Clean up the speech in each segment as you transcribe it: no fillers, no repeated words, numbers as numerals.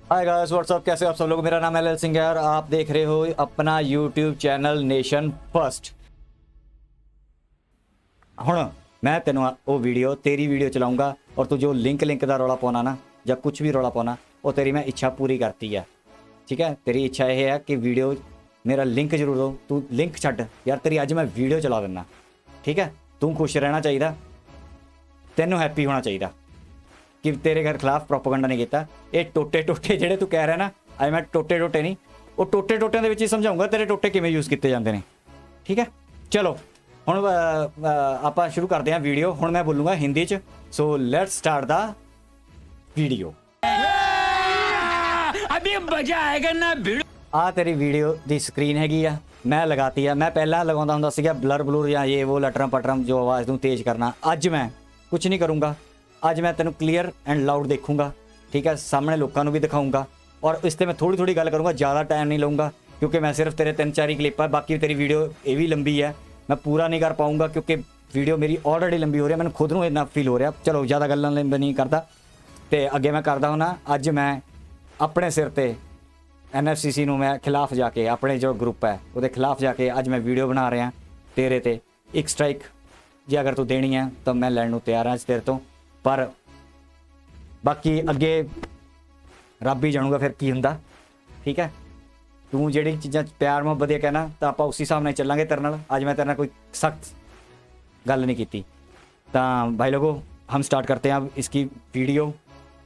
Hi guys what's up, कैसे हो आप सब लोग। मेरा नाम एल सिंह है और आप देख रहे हो अपना यूट्यूब चैनल नेशन फर्स्ट। ਹੁਣ मैं तेन वो वीडियो तेरी वीडियो चलाऊंगा और तू जो लिंक का रौला पाना ना या कुछ भी रौला पाना वो तेरी मैं इच्छा पूरी करती है। ठीक है, तेरी इच्छा यह है कि वीडियो मेरा लिंक जरूर दो। तू लिंक छड्ड यार, तेरी अज मैं वीडियो चला देना। ठीक है, तू खुश रहना चाहिए, तेनों हैप्पी होना चाहिए कि तेरे घर खिलाफ प्रोपोगंडा नहीं किया। ये टोटे टोटे ਜਿਹੜੇ तू कह रहा है ना, अज मैं टोटे टोटे नहीं, वो टोटे टोटिਆਂ ਦੇ ਵਿੱਚ ਹੀ ਸਮਝਾਉਂਗਾ तेरे टोटे किवें यूज़ किए जाते हैं। ठीक है, चलो ਹੁਣ ਆਪਾਂ शुरू करते हैं वीडियो। ਹੁਣ मैं बोलूँगा हिंदी च, so let's start the video. अभी मजा आएगा ना भिड़ो। आ तेरी वीडियो दी स्क्रीन हैगी आ, मैं लगाती है। मैं पहला लगाता हुंदा सीगा ब्लर ब्लूर या ये वो लटरम पटरम जो आवाज़ तू तेज़ करना। अज मैं कुछ नहीं करूँगा, अज मैं तेन क्लीयर एंड लाउड देखूँगा। ठीक है, सामने लोगों को भी दिखाऊँगा और इस पर मैं थोड़ी थोड़ी गल करूँगा, ज़्यादा टाइम नहीं लूँगा क्योंकि मैं सिर्फ तेरे 3-4 ही क्लिप है। बाकी तेरी वीडियो ये भी लंबी है, मैं पूरा नहीं कर पाऊँगा क्योंकि वीडियो मेरी ऑलरेडी लंबी हो रही है। मैंने खुद को इन्ना फील हो रहा। चलो ज़्यादा गल्लां नहीं करता तो अगे मैं करता हूँ ना। अज मैं अपने सिर पर NFCC ਨੂੰ मैं खिलाफ जाके अपने जो ग्रुप है वो खिलाफ जाके अज मैं वीडियो बना रहा तेरे ते। एक स्ट्राइक जे अगर तू देनी है तो मैं लैण नूं तैयार हाँ तेरे तो, पर बाकी अगे रब ही जानूगा फिर की हुंदा। ठीक है, तू जिहड़ी चीज़ां प्यार मुहब्बत है कहना तो आप उसी हिसाब नाल चलांगे तेरे नाल। अज मैं तेरे नाल कोई सख्त गल नहीं की। तो भाई लोगों, हम स्टार्ट करते हैं अब इसकी वीडियो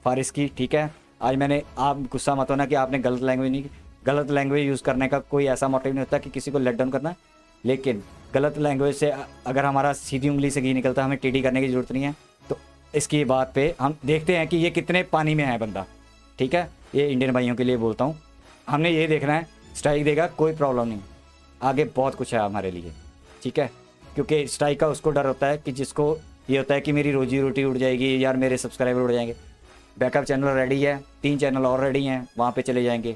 फॉर इसकी। ठीक है, आज मैंने, आप गुस्सा मत होना कि आपने गलत लैंग्वेज यूज़ करने का कोई ऐसा मोटिव नहीं होता कि किसी को लेट डाउन करना, लेकिन गलत लैंग्वेज से अगर हमारा सीधी उंगली से घी निकलता हमें टेढ़ी करने की ज़रूरत नहीं है। तो इसकी बात पे हम देखते हैं कि ये कितने पानी में है बंदा। ठीक है, ये इंडियन भाइयों के लिए बोलता हूँ, हमने ये देखना है। स्ट्राइक देगा कोई प्रॉब्लम नहीं, आगे बहुत कुछ है हमारे लिए। ठीक है, क्योंकि स्ट्राइक का उसको डर होता है कि जिसको ये होता है कि मेरी रोजी रोटी उड़ जाएगी यार, मेरे सब्सक्राइबर उड़ जाएंगे। बैकअप चैनल रेडी है, 3 चैनल और रेडी हैं, वहाँ पे चले जाएंगे।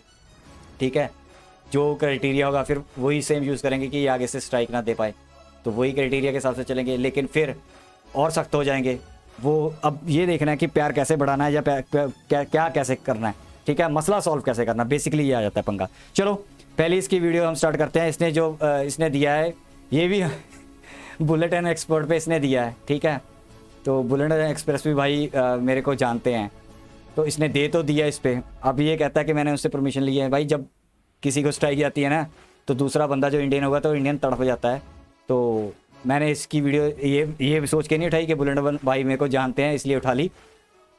ठीक है, जो क्राइटेरिया होगा फिर वही सेम यूज़ करेंगे कि ये आगे से स्ट्राइक ना दे पाए, तो वही क्राइटेरिया के हिसाब से चलेंगे। लेकिन फिर और सख्त हो जाएंगे वो। अब ये देखना है कि प्यार कैसे बढ़ाना है या क्या कैसे करना है। ठीक है, मसला सॉल्व कैसे करना, बेसिकली ये आ जाता है पंगा। चलो पहले इसकी वीडियो हम स्टार्ट करते हैं। इसने जो इसने दिया है ये भी बुलेट एंड एक्सपर्ट पे इसने दिया है। ठीक है, तो बुलेट एंड एक्सप्रेस भी भाई मेरे को जानते हैं, तो इसने दे तो दिया इस पर। अब ये कहता है कि मैंने उससे परमिशन ली है। भाई जब किसी को स्ट्राइक जाती है ना तो दूसरा बंदा जो इंडियन होगा तो इंडियन तड़प जाता है। तो मैंने इसकी वीडियो ये सोच के नहीं उठाई कि बुलेट भाई मेरे को जानते हैं इसलिए उठा ली,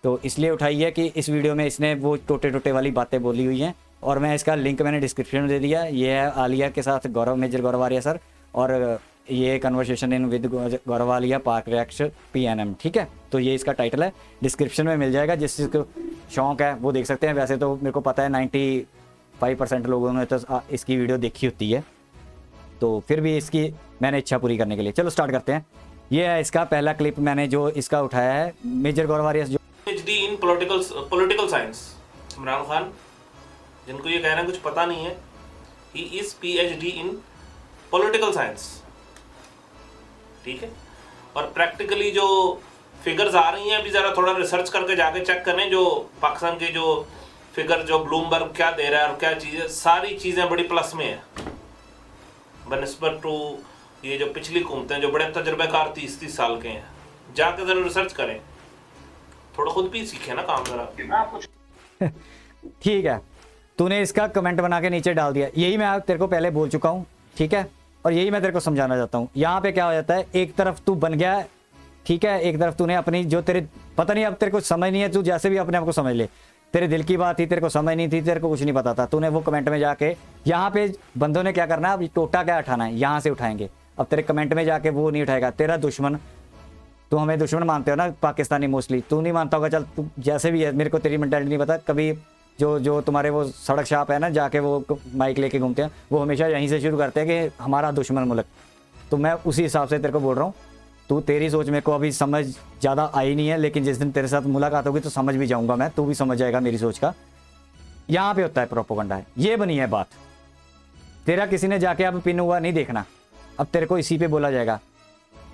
तो इसलिए उठाई है कि इस वीडियो में इसने वो टोटे टोटे वाली बातें बोली हुई हैं और मैं इसका लिंक मैंने डिस्क्रिप्शन में दे दिया। ये है आलिया के साथ मेजर गौरव आलिया सर, और ये conversation in with Gaurav Alia park react PNM। ठीक है, तो ये इसका टाइटल है, डिस्क्रिप्शन में मिल जाएगा। जिसको शौक़ है वो देख सकते हैं। वैसे तो मेरे को पता है 95% लोगों ने तो इसकी वीडियो देखी होती है, तो फिर भी इसकी मैंने इच्छा पूरी करने के लिए चलो स्टार्ट करते हैं। ये है इसका पहला क्लिप मैंने जो इसका उठाया है, मेजर गौरव आलिया जो PhD इन पॉलिटिकल साइंस। इमरान खान, जिनको ये कहना कुछ पता नहीं है, he is PhD in political science. ठीक है, और प्रैक्टिकली जो फिगर्स आ रही हैं अभी ज़रा थोड़ा रिसर्च करके जाके चेक करें। जो पाकिस्तान के जो फिगर जो ब्लूमबर्ग क्या दे रहा है और क्या चीज़ें, सारी चीज़ें बड़ी प्लस में है बनस्बत टू ये जो पिछली हुकूमतें जो बड़े तजर्बेकार 30-30 साल के हैं। जाके ज़रा रिसर्च करें, थोड़ा खुद भी सीखे ना काम जरा। ठीक है, तूने इसका कमेंट बना के नीचे डाल दिया, यही मैं तेरे को पहले बोल चुका हूँ। ठीक है, और यही मैं तेरे को समझाना चाहता हूँ। यहाँ पे क्या हो जाता है, एक तरफ तू बन गया। ठीक है, एक तरफ तूने अपनी जो तेरे पता नहीं, अब तेरे को समझ नहीं है, तू जैसे भी अपने आप को समझ ले, तेरे दिल की बात थी, तेरे को समझ नहीं थी, तेरे को कुछ नहीं पता था, तूने वो कमेंट में जाके यहाँ पे बंदों ने क्या करना है, अब टोटा क्या उठाना है, यहाँ से उठाएंगे। अब तेरे कमेंट में जाके वो नहीं उठाएगा तेरा दुश्मन। तू हमें दुश्मन मानते हो ना पाकिस्तानी, मोस्टली तू नहीं मानता होगा, चल तू जैसे भी है, मेरे को तेरी मेंटालिटी नहीं पता। कभी जो तुम्हारे वो सड़क शाप है ना, जाके वो माइक लेके घूमते हैं, वो हमेशा यहीं से शुरू करते हैं कि हमारा दुश्मन मुल्क। तो मैं उसी हिसाब से तेरे को बोल रहा हूँ। तू तेरी सोच मेरे को अभी समझ ज़्यादा आई नहीं है, लेकिन जिस दिन तेरे साथ मुलाकात होगी तो समझ भी जाऊँगा मैं, तू भी समझ जाएगा मेरी सोच का। यहाँ पे होता है प्रोपोगंडा है, ये बनी है बात। तेरा किसी ने जाके अब पिन हुआ नहीं देखना, अब तेरे को इसी पे बोला जाएगा।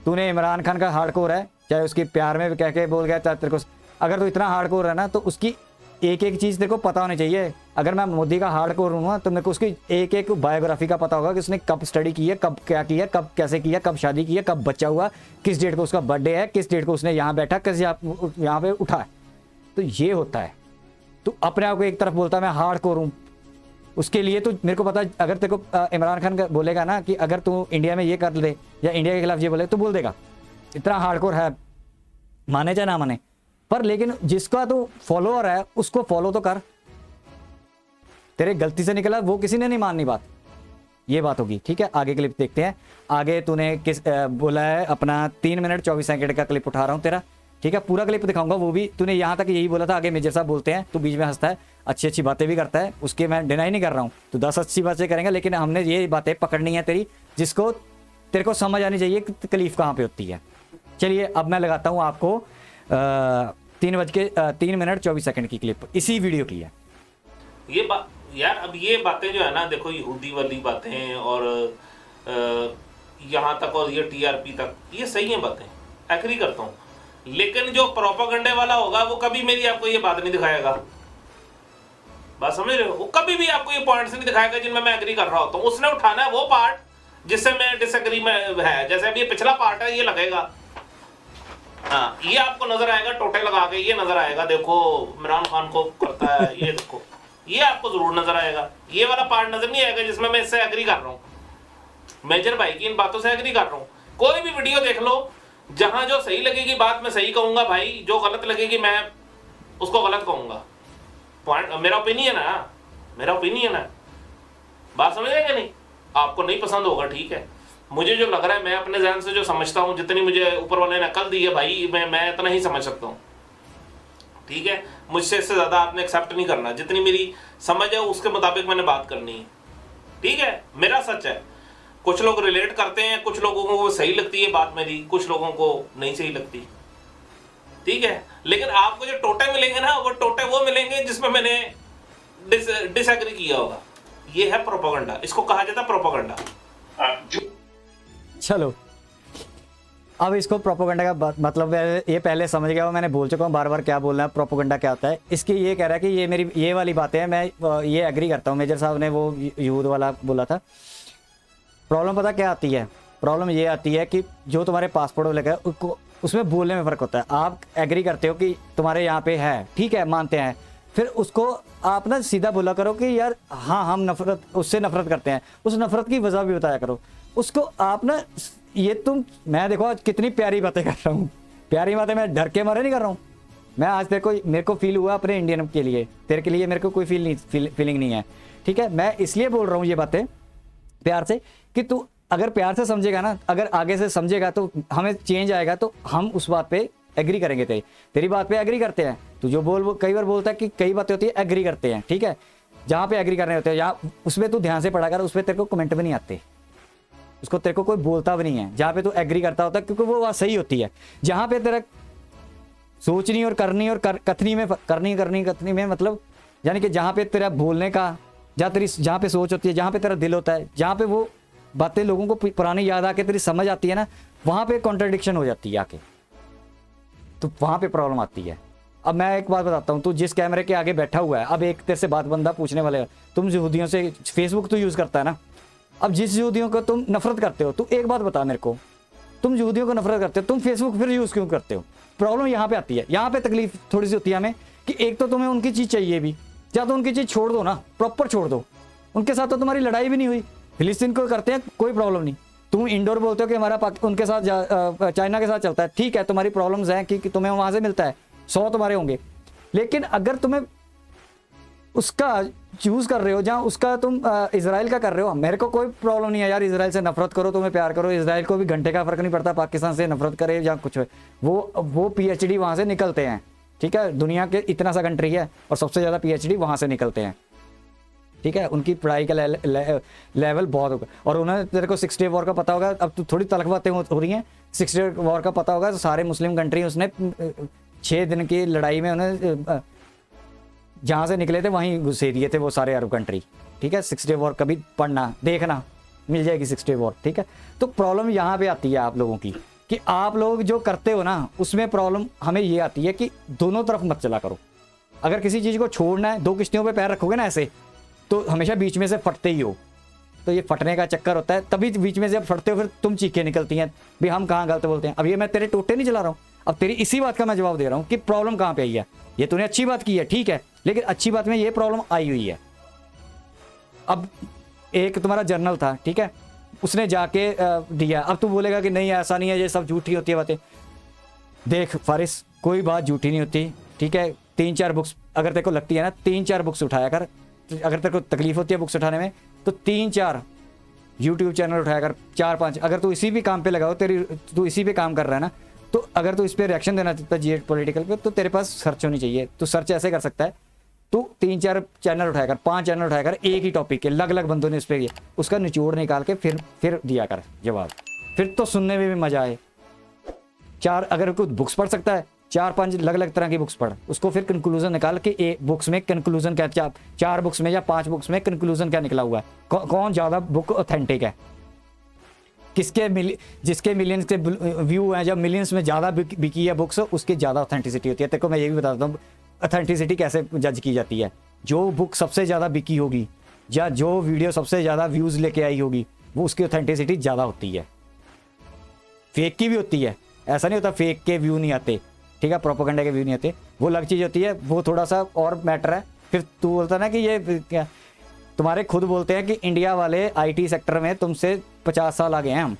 तूने इमरान खान का हार्डकोर है, चाहे उसकी प्यार में कह के बोल गया, चाहे तेरे को, अगर तू इतना हार्डकोर है ना तो उसकी एक एक चीज़ तेरे को पता होनी चाहिए। अगर मैं मोदी का हार्डकोर हूँ ना तो मेरे को उसकी एक एक बायोग्राफी का पता होगा कि उसने कब स्टडी की है, कब क्या किया, कब कैसे किया, कब शादी की है, कब बच्चा हुआ, किस डेट को उसका बर्थडे है, किस डेट को उसने यहाँ बैठा, किस यहाँ पे उठा है। तो ये होता है। तो अपने आप को एक तरफ बोलता है मैं हार्डकोर हूँ, उसके लिए तो मेरे को पता है, अगर तेरे को इमरान खान का बोलेगा ना कि अगर तू इंडिया में ये कर दे या इंडिया के खिलाफ ये बोले तो बोल देगा, इतना हार्डकोर है, माने चाहे ना माने। पर लेकिन जिसका तू फॉलोअर है उसको फॉलो तो कर। तेरे गलती से निकला वो किसी ने नहीं माननी बात, ये बात होगी। ठीक है, आगे क्लिप देखते हैं। आगे तूने किस बोला है अपना 3 मिनट 24 सेकंड का क्लिप उठा रहा हूँ तेरा। ठीक है, पूरा क्लिप दिखाऊंगा। वो भी तूने यहाँ तक यही बोला था, आगे मेजर साहब बोलते हैं, तू बीच में हंसता है, अच्छी अच्छी बातें भी करता है, उसके मैं डिनाई नहीं कर रहा हूँ। तो 10 अच्छी बातें करेंगे, लेकिन हमने ये बातें पकड़नी है तेरी, जिसको तेरे को समझ आनी चाहिए कि तकलीफ कहाँ पे होती है। चलिए अब मैं लगाता हूँ आपको 3 मिनट 24 सेकंड की क्लिप, इसी वीडियो की है ये बात यार। अब ये बातें जो है ना, देखो यहूदी वाली बातें और यहाँ तक और ये टीआरपी तक, ये सही है बातें, एग्री करता हूँ। लेकिन जो प्रोपेगेंडे वाला होगा वो कभी मेरी आपको ये बात नहीं दिखाएगा। बात समझ रहे हो? वो कभी भी आपको ये पॉइंट्स नहीं दिखाएगा जिनमें मैं एग्री कर रहा होता हूँ। उसने उठाना है वो पार्ट जिससे मैं डिसएग्री में है। जैसे अब ये पिछला पार्ट है, ये लगेगा, हाँ ये आपको नजर आएगा, टोटे लगा के ये नजर आएगा, देखो इमरान खान को करता है, ये देखो, ये आपको जरूर नजर आएगा। ये वाला पार्ट नजर नहीं आएगा जिसमें मैं इससे एग्री कर रहा हूँ, मेजर भाई की इन बातों से एग्री कर रहा हूँ। कोई भी वीडियो देख लो, जहां जो सही लगेगी बात मैं सही कहूंगा भाई, जो गलत लगेगी मैं उसको गलत कहूंगा। पॉइंट मेरा ओपिनियन है, मेरा ओपिनियन है। बात समझ रहे नहीं? आपको नहीं पसंद होगा, ठीक है। मुझे जो लग रहा है, मैं अपने ज़हन से जो समझता हूँ, जितनी मुझे ऊपर वाले ने अकल दी है भाई, मैं इतना ही समझ सकता हूँ, ठीक है। मुझसे इससे ज़्यादा आपने एक्सेप्ट नहीं करना, जितनी मेरी समझ है उसके मुताबिक मैंने बात करनी है, ठीक है। मेरा सच है, कुछ लोग रिलेट करते हैं, कुछ लोगों को सही लगती है बात मेरी, कुछ लोगों को नहीं सही लगती, ठीक है। लेकिन आपको जो टोटे मिलेंगे ना, वो टोटे वो मिलेंगे जिसमें मैंने डिसएग्री किया होगा। ये है प्रोपेगेंडा, इसको कहा जाता है प्रोपेगेंडा। चलो अब इसको प्रोपेगेंडा का मतलब ये पहले समझ गया, मैंने बोल चुका हूँ बार बार क्या बोलना है, प्रोपेगेंडा क्या होता है। इसकी ये कह रहा है कि ये मेरी ये वाली बातें हैं, मैं ये एग्री करता हूँ। मेजर साहब ने वो यूथ वाला बोला था। प्रॉब्लम पता क्या आती है? प्रॉब्लम ये आती है कि जो तुम्हारे पासपोर्ट लगा उसको, उसमें बोलने में फ़र्क होता है। आप एग्री करते हो कि तुम्हारे यहाँ पे है, ठीक है, मानते हैं, फिर उसको आप ना सीधा बोला करो कि यार हाँ हम नफरत, उससे नफरत करते हैं, उस नफरत की वजह भी बताया करो उसको। आप ना ये मैं देखो आज कितनी प्यारी बातें कर रहा हूँ, प्यारी बातें, मैं डर के मारे नहीं कर रहा हूँ। मैं आज मेरे को फील हुआ अपने इंडियन के लिए, तेरे के लिए मेरे को कोई फीलिंग नहीं है, ठीक है। मैं इसलिए बोल रहा हूँ ये बातें प्यार से कि तू अगर प्यार से समझेगा ना, अगर आगे से समझेगा तो हमें चेंज आएगा, तो हम उस बात पे एग्री करेंगे। तेरी बात पे एग्री करते हैं। तू जो कई बार बोलता है कि कई बातें होती है एग्री करते हैं, ठीक है। जहाँ पे एग्री करने होते हैं यहाँ उसमें तू ध्यान से पढ़ा कर, उसमें तेरे को कमेंट भी नहीं आते, उसको तेरे को कोई बोलता भी नहीं है जहाँ पे तू एग्री करता होता है, क्योंकि वो बात सही होती है। जहाँ पे तेरा सोचनी और करनी और कथनी में मतलब यानी कि जहाँ पे तेरा बोलने का, जहाँ पे सोच होती है, जहाँ पे तेरा दिल होता है, जहाँ पे वो बातें लोगों को पुरानी याद आके तेरी समझ आती है ना, वहाँ पे कॉन्ट्रडिक्शन हो जाती है आके, तो वहाँ पे प्रॉब्लम आती है। अब मैं एक बात बताता हूँ, तू जिस कैमरे के आगे बैठा हुआ है, अब एक तेरे से बात बंदा पूछने वाले है, तुम यहूदियों से फेसबुक तो यूज़ करता है ना, अब जिस यहूदियों को तुम नफरत करते हो, तू एक बात बता मेरे को, तुम यहूदियों को नफरत करते हो, तुम फेसबुक फिर यूज़ क्यों करते हो? प्रॉब्लम यहाँ पे आती है, यहाँ पे तकलीफ थोड़ी सी होती है हमें कि एक तो तुम्हें उनकी चीज़ चाहिए भी, या तो उनकी चीज़ छोड़ दो ना, प्रॉपर छोड़ दो। उनके साथ तो तुम्हारी लड़ाई भी नहीं हुई, फिलिस्तीन को करते हैं कोई प्रॉब्लम नहीं, तुम इंडोर बोलते हो कि हमारा उनके साथ चाइना के साथ चलता है, ठीक है, तुम्हारी प्रॉब्लम्स हैं कि तुम्हें वहाँ से मिलता है, 100 तुम्हारे होंगे। लेकिन अगर तुम्हें उसका चूज़ कर रहे हो, जहाँ उसका तुम इजराइल का कर रहे हो, मेरे को कोई प्रॉब्लम नहीं है यार, इजराइल से नफरत करो, तुम्हें प्यार करो, इजराइल को भी घंटे का फर्क नहीं पड़ता पाकिस्तान से नफरत करे या कुछ, वो PhD वहाँ से निकलते हैं, ठीक है। दुनिया के इतना सा कंट्री है और सबसे ज़्यादा PhD वहाँ से निकलते हैं, ठीक है। उनकी पढ़ाई का लेवल बहुत होगा। और उन्हें तेरे को 6 डे वॉर का पता होगा, अब तो थोड़ी तलख बातें हो रही हैं, 6 डे वॉर का पता होगा, तो सारे मुस्लिम कंट्री उसने 6 दिन की लड़ाई में उन्हें जहाँ से निकले थे वहीं घुसे दिए थे वो सारे अरब कंट्री, ठीक है। 6 डे वॉर कभी पढ़ना देखना, मिल जाएगी 6 डे वॉर, ठीक है। तो प्रॉब्लम यहाँ पे आती है आप लोगों की कि आप लोग जो करते हो ना, उसमें प्रॉब्लम हमें ये आती है कि दोनों तरफ मत चला करो। अगर किसी चीज़ को छोड़ना है, 2 किश्तियों पे पैर रखोगे ना ऐसे, तो हमेशा बीच में से फटते ही हो। तो ये फटने का चक्कर होता है, तभी बीच में से जब फटते हो फिर तुम चीखें निकलती हैं भी हम कहाँ गलत बोलते हैं। अब ये मैं तेरे टोटे नहीं चला रहा हूँ, अब तेरी इसी बात का मैं जवाब दे रहा हूँ कि प्रॉब्लम कहाँ पे आई है। ये तूने अच्छी बात की है, ठीक है, लेकिन अच्छी बात में ये प्रॉब्लम आई हुई है। अब एक तुम्हारा जर्नल था, ठीक है, उसने जाके दिया, अब तू बोलेगा कि नहीं ऐसा नहीं है, ये सब झूठी होती है बातें। देख फारिस, कोई बात झूठी नहीं होती, ठीक है। 3-4 बुक्स अगर तेरे को लगती है ना, 3-4 बुक्स उठाया कर। अगर तेरे को तकलीफ होती है बुक्स उठाने में, तो 3-4 यूट्यूब चैनल उठाया कर, 4-5। अगर तू इसी भी काम पे लगाओ, तू इसी पे काम कर रहा है ना, तो अगर तू इस पे रिएक्शन देना चाहता है जी पॉलिटिकल पे, तो तेरे पास सर्च होनी चाहिए। तू सर्च ऐसे कर सकता है, तू 3-4 चैनल उठाया कर, 5 चैनल उठाया कर, एक ही टॉपिक के अलग अलग बंदों ने इस पे उसका निचोड़ निकाल के फिर दिया कर जवाब, फिर तो सुनने में भी मजा आए। 4 अगर कोई बुक्स पढ़ सकता है, 4-5 अलग अलग तरह की बुक्स पढ़, उसको फिर कंक्लूजन निकाल के एक बुक्स में कंक्लूजन क्या, 4 बुक्स में या 5 बुक्स में कंक्लूजन क्या निकला हुआ है, कौन ज़्यादा बुक ऑथेंटिक है, जिसके मिलियंस के व्यू हैं, जब मिलियंस में ज़्यादा बिकी है बुक्स, उसकी ज़्यादा ऑथेंटिसिटी होती है। तेरे को मैं ये भी बताता हूँ ऑथेंटिसिटी कैसे जज की जाती है। जो बुक सबसे ज़्यादा बिकी होगी या जो वीडियो सबसे ज़्यादा व्यूज़ लेके आई होगी, वो उसकी ऑथेंटिसिटी ज़्यादा होती है। फेक की भी होती है, ऐसा नहीं होता फेक के व्यू नहीं आते, ठीक है, प्रोपेगेंडा के व्यू नहीं आते, वो अलग चीज़ होती है, वो थोड़ा सा और मैटर है। फिर तू बोलता ना कि ये क्या, तुम्हारे खुद बोलते हैं कि इंडिया वाले आईटी सेक्टर में तुमसे 50 साल आगे हैं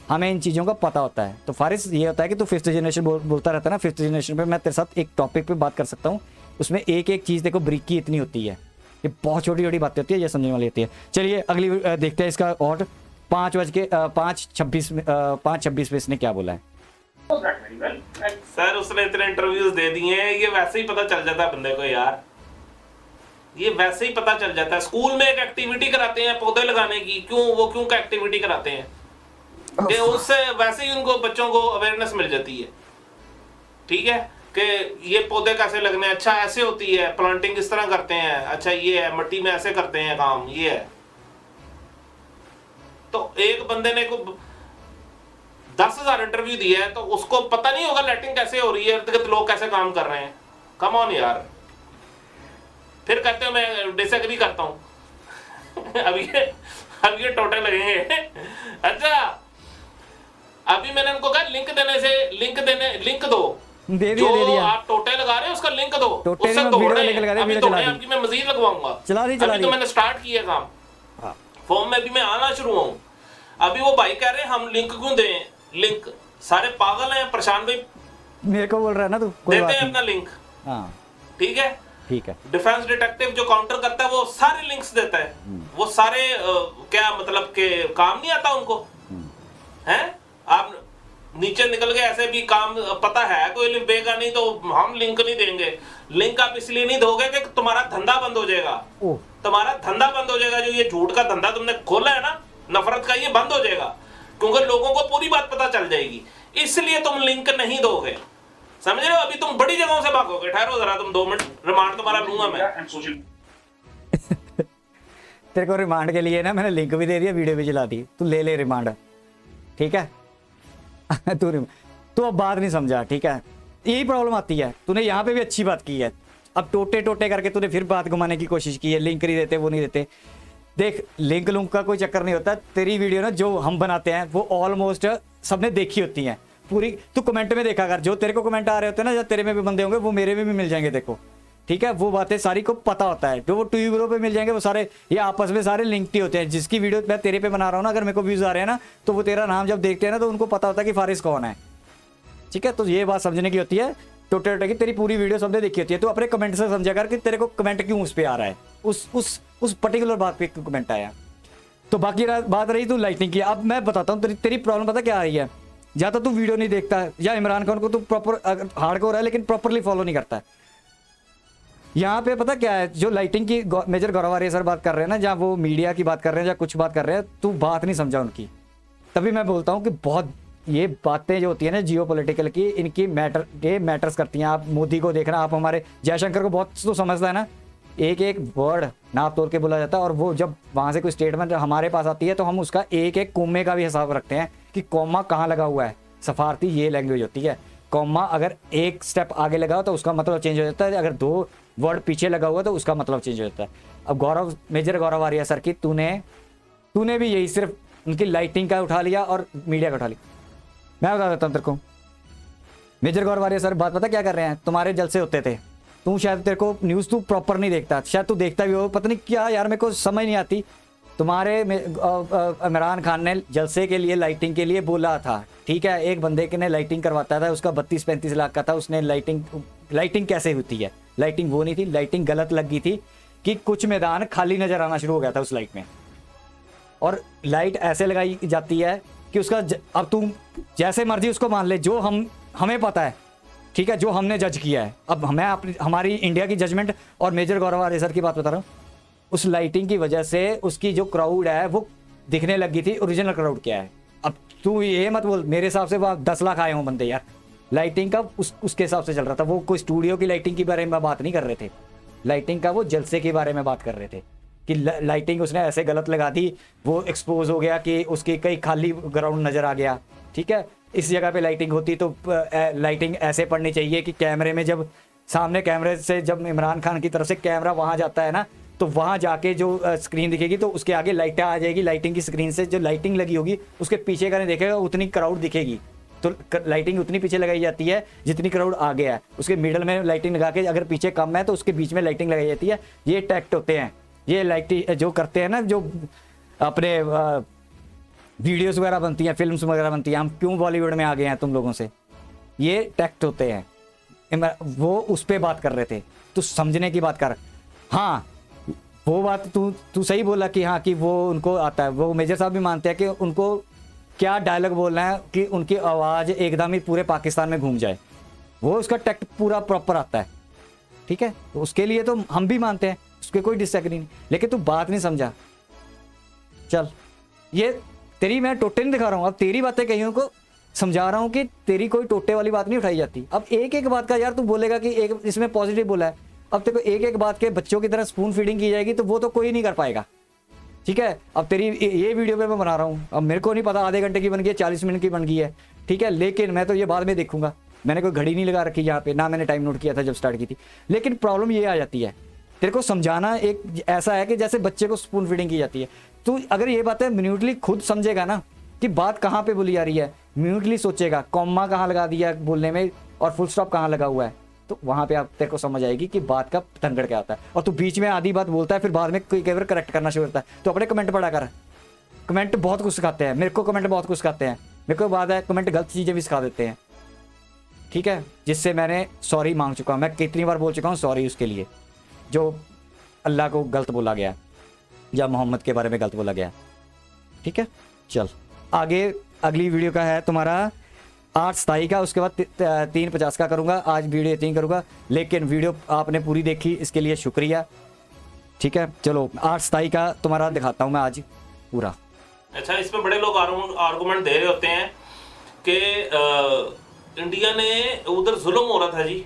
हमें इन चीज़ों का पता होता है। तो फारिस ये होता है कि तू 5th जनरेशन बोलता रहता है ना, 5th जनरेशन पे मैं तेरे साथ एक टॉपिक पे बात कर सकता हूँ, उसमें एक एक चीज़ देखो ब्रीकी इतनी होती है, ये बहुत छोटी छोटी बातें होती है, ये समझने वाली होती है। चलिए अगली देखते हैं इसका और 5:26 पे इसने क्या बोला है। सर उसने इतने इंटरव्यूज दे दिए हैं, ये वैसे ही पता चल जाता है बंदे को यार, ये वैसे ही पता चल जाता है। स्कूल में एक एक्टिविटी कराते हैं पौधे लगाने की, क्यों का एक्टिविटी कराते हैं कि उससे वैसे ही उनको बच्चों को अवेयरनेस मिल जाती है, ठीक है, कि ये पौधे कैसे लगने, अच्छा ऐसे होती है प्लांटिंग, इस तरह करते हैं, अच्छा ये है मट्टी में ऐसे करते हैं काम, ये है। तो एक बंदे ने को 10,000 इंटरव्यू दिया है, तो उसको पता नहीं होगा लाइटिंग कैसे हो रही है, इर्द-गिर्द लोग कैसे काम कर रहे हैं। कम ऑन यार, फिर कहते हो मैं डिसएग्री करता हूं अब ये टोटे लगेंगे अच्छा, अभी मैंने उनको कहा लिंक दो, दे जो दिया। आप टोटे लगा रहे हैं उसका लिंक दो, टोटे उससे में दौड़े वीडियो लिंक लगा दे, अभी वीडियो दौड़े चला दी। आपकी मैं मजीद लगवाऊंगा, चला दी अभी तो मैंने स्टार्ट किया काम, फॉर्म में भी मैं आना शुरू हूँ। अभी वो भाई कह रहे हैं हम लिंक क्यों दें, लिंक सारे पागल हैं, प्रशांत भाई मेरे को बोल रहा है ना, तू कोई देते बात हैं नहीं। अपना लिंक, हाँ ठीक है, ठीक है। डिफेंस डिटेक्टिव जो काउंटर करता है वो सारे लिंक्स देता है, वो सारे क्या मतलब के काम नहीं आता उनको, हैं? आप नीचे निकल के ऐसे भी काम पता है कोई लिंक देगा नहीं, तो हम लिंक नहीं देंगे। लिंक आप इसलिए नहीं दोगे कि तुम्हारा धंधा बंद हो जाएगा, तुम्हारा धंधा बंद हो जाएगा, जो ये झूठ का धंधा तुमने खोला है ना, नफरत का, ये बंद हो जाएगा, क्योंकि लोगों को पूरी बात पता चल जाएगी, इसलिए तुम लिंक नहीं दोगे, समझ रहे हो? अभी तुम बड़ी जगहों से भागोगे, ठहरो जरा तुम 2 मिनट, रिमांड तुम्हारा लूंगा मैं। तेरे को रिमांड के लिए ना मैंने लिंक भी दे दिया, वीडियो भी चला दी, तू ले रिमांड, ठीक है तू अब बात नहीं समझा, ठीक है, यही प्रॉब्लम आती है। तूने यहाँ पे भी अच्छी बात की है, अब टोटे करके तूने फिर बात घुमाने की कोशिश की है, लिंक नहीं देते, वो नहीं देते। देख लिंक लुंक का कोई चक्कर नहीं होता, तेरी वीडियो ना जो हम बनाते हैं वो ऑलमोस्ट सबने देखी होती हैं पूरी। तू कमेंट में देखा कर, जो तेरे को कमेंट आ रहे होते हैं ना, या तेरे में भी बंदे होंगे, वो मेरे में भी मिल जाएंगे, देखो, ठीक है, वो बातें सारी को पता होता है, जो वो ट्यूबरों पे मिल जाएंगे, वो सारे ये आपस में सारे लिंक्ड ही होते हैं। जिसकी वीडियो मैं तेरे पे बना रहा हूँ ना, अगर मेरे को व्यूज आ रहे हैं ना, तो वो तेरा नाम जब देखते हैं ना, तो उनको पता होता है कि फारिस कौन है, ठीक है। तो ये बात समझने की होती है, टोटे की तेरी पूरी वीडियो सबने देखी होती है, तो अपने कमेंट से समझा कर कि तेरे को कमेंट क्यों उस पर आ रहा है, उस पर्टिकुलर बात पे क्यों कमेंट आया। तो बाकी बात रही तू लाइटनिंग की, अब मैं बताता हूँ तेरी प्रॉब्लम पता क्या आ रही है, या तो तू वीडियो नहीं देखता है, या इमरान खान को तू प्रॉपर हार्डकोर है लेकिन प्रॉपरली फॉलो नहीं करता है। यहाँ पे पता क्या है, जो लाइटिंग की मेजर गौरव सर बात कर रहे हैं ना, जहाँ वो मीडिया की बात कर रहे हैं या कुछ बात कर रहे हैं, तू बात नहीं समझा उनकी। तभी मैं बोलता हूँ कि बहुत ये बातें जो होती है ना जियो पॉलिटिकल की, इनकी मैटर्स करती हैं। आप मोदी को देखना, आप हमारे जयशंकर को बहुत तो समझता है ना, एक एक वर्ड नाप तोड़ के बोला जाता है, और वो जब वहाँ से कोई स्टेटमेंट हमारे पास आती है तो हम उसका एक एक कोमे का भी हिसाब रखते हैं कि कॉमा कहाँ लगा हुआ है। सफारती ये लैंग्वेज होती है, कॉमा अगर एक स्टेप आगे लगाओ तो उसका मतलब चेंज हो जाता है, अगर 2 वर्ड पीछे लगा हुआ तो उसका मतलब चेंज हो जाता है। अब गौरव, मेजर गौरव आर्या सर की तूने भी यही सिर्फ उनकी लाइटिंग का उठा लिया और मीडिया का उठा लिया। मैं बता देता हूँ तेरे को, मेजर गौरव आर्या सर बात पता क्या कर रहे हैं, तुम्हारे जलसे होते थे, तू शायद तेरे को न्यूज़ तू प्रॉपर नहीं देखता, शायद तू देखता भी हो, पता नहीं क्या यार, मेरे को समझ नहीं आती। तुम्हारे इमरान खान ने जलसे के लिए लाइटिंग के लिए बोला था, ठीक है, एक बंदे के ने लाइटिंग करवाता था, उसका 32-35 लाख का था, उसने लाइटिंग कैसे होती है, लाइटिंग वो नहीं थी, लाइटिंग गलत लग गई थी कि कुछ मैदान खाली नजर आना शुरू हो गया था उस लाइट में, और लाइट ऐसे लगाई जाती है कि उसका अब तुम जैसे मर्जी उसको मान ले, जो हमें पता है, ठीक है, जो हमने जज किया है। अब मैं हमारी इंडिया की जजमेंट और मेजर गौरव आर्या सर की बात बता रहा हूँ, उस लाइटिंग की वजह से उसकी जो क्राउड है वो दिखने लगी थी ओरिजिनल क्राउड क्या है। अब तू ये मत बोल, मेरे हिसाब से वहाँ 10 लाख आए हों बंदे यार, लाइटिंग का उसके हिसाब से चल रहा था, वो कोई स्टूडियो की लाइटिंग के बारे में बात नहीं कर रहे थे, लाइटिंग का वो जलसे के बारे में बात कर रहे थे कि लाइटिंग उसने ऐसे गलत लगा दी, वो एक्सपोज हो गया कि उसकी कई खाली ग्राउंड नज़र आ गया, ठीक है। इस जगह पे लाइटिंग होती तो लाइटिंग ऐसे पड़नी चाहिए कि कैमरे में जब सामने कैमरे से जब इमरान खान की तरफ से कैमरा वहाँ जाता है ना, तो वहाँ जाके जो स्क्रीन दिखेगी तो उसके आगे लाइटें आ जाएगी, लाइटिंग की स्क्रीन से जो लाइटिंग लगी होगी उसके पीछे का नहीं देखेगा, उतनी क्राउड दिखेगी। तो लाइटिंग उतनी पीछे लगाई जाती है जितनी क्राउड आगे है, उसके मिडल में लाइटिंग लगा के, अगर पीछे कम है तो उसके बीच में लाइटिंग लगाई जाती है। ये टैक्ट होते हैं, ये लाइटिंग जो करते हैं ना, जो अपने वीडियोस वगैरह बनती हैं, फिल्म्स वगैरह बनती हैं, हम क्यों बॉलीवुड में आ गए हैं तुम लोगों से, ये टैक्ट होते हैं। वो उस पर बात कर रहे थे, तू समझने की बात कर। हाँ वो बात तू सही बोला कि हाँ कि वो उनको आता है, वो मेजर साहब भी मानते हैं कि उनको क्या डायलॉग बोलना है कि उनकी आवाज़ एकदम ही पूरे पाकिस्तान में घूम जाए, वो उसका टैक्ट पूरा प्रॉपर आता है, ठीक है। तो उसके लिए तो हम भी मानते हैं, उसके कोई डिसएग्री नहीं, लेकिन तू बात नहीं समझा। चल, ये तेरी मैं टोटे नहीं दिखा रहा हूँ, अब तेरी बातें कहीं को समझा रहा हूँ कि तेरी कोई टोटे वाली बात नहीं उठाई जाती। अब एक एक बात का यार तू बोलेगा कि एक इसमें पॉजिटिव बोला है, अब तेरे को एक एक बात के बच्चों की तरह स्पून फीडिंग की जाएगी तो वो तो कोई नहीं कर पाएगा, ठीक है। अब तेरी ये वीडियो पे मैं बना रहा हूँ, अब मेरे को नहीं पता आधे घंटे की बन गई है, 40 मिनट की बन गई है, ठीक है, लेकिन मैं तो ये बाद में देखूंगा, मैंने कोई घड़ी नहीं लगा रखी यहाँ पे, ना मैंने टाइम नोट किया था जब स्टार्ट की थी। लेकिन प्रॉब्लम ये आ जाती है, तेरे को समझाना एक ऐसा है कि जैसे बच्चे को स्पून फीडिंग की जाती है। तू अगर ये बातें मिन्यूटली खुद समझेगा ना कि बात कहाँ पे बोली जा रही है, मिन्यूटली सोचेगा कॉमा कहाँ लगा दिया बोलने में और फुल स्टॉप कहाँ लगा हुआ है, तो वहाँ पे आप तेरे को समझ आएगी कि बात का तंगड़ क्या होता है। और तू बीच में आधी बात बोलता है, फिर बाद में कोई कई बार करेक्ट करना शुरू करता है। तो अपने कमेंट पढ़ा कर, कमेंट बहुत कुछ सिखाते हैं, मेरे को कमेंट बहुत कुछ सिखाते हैं, मेरे को बात है कमेंट गलत चीज़ें भी सिखा देते हैं, ठीक है, जिससे मैंने सॉरी मांग चुका हूँ, मैं कितनी बार बोल चुका हूँ सॉरी उसके लिए, जो अल्लाह को गलत बोला गया या मोहम्मद के बारे में गलत बोला गया, ठीक है। चल आगे अगली वीडियो का है तुम्हारा 8/27 का, उसके बाद 3/50 का करूँगा, आज वीडियो 3 करूँगा, लेकिन वीडियो आपने पूरी देखी इसके लिए शुक्रिया, ठीक है। चलो 8/27 का तुम्हारा दिखाता हूँ मैं आज पूरा। अच्छा, इसमें बड़े लोग आर्गूमेंट दे रहे होते हैं कि इंडिया ने उधर जुल्म हो रहा था जी,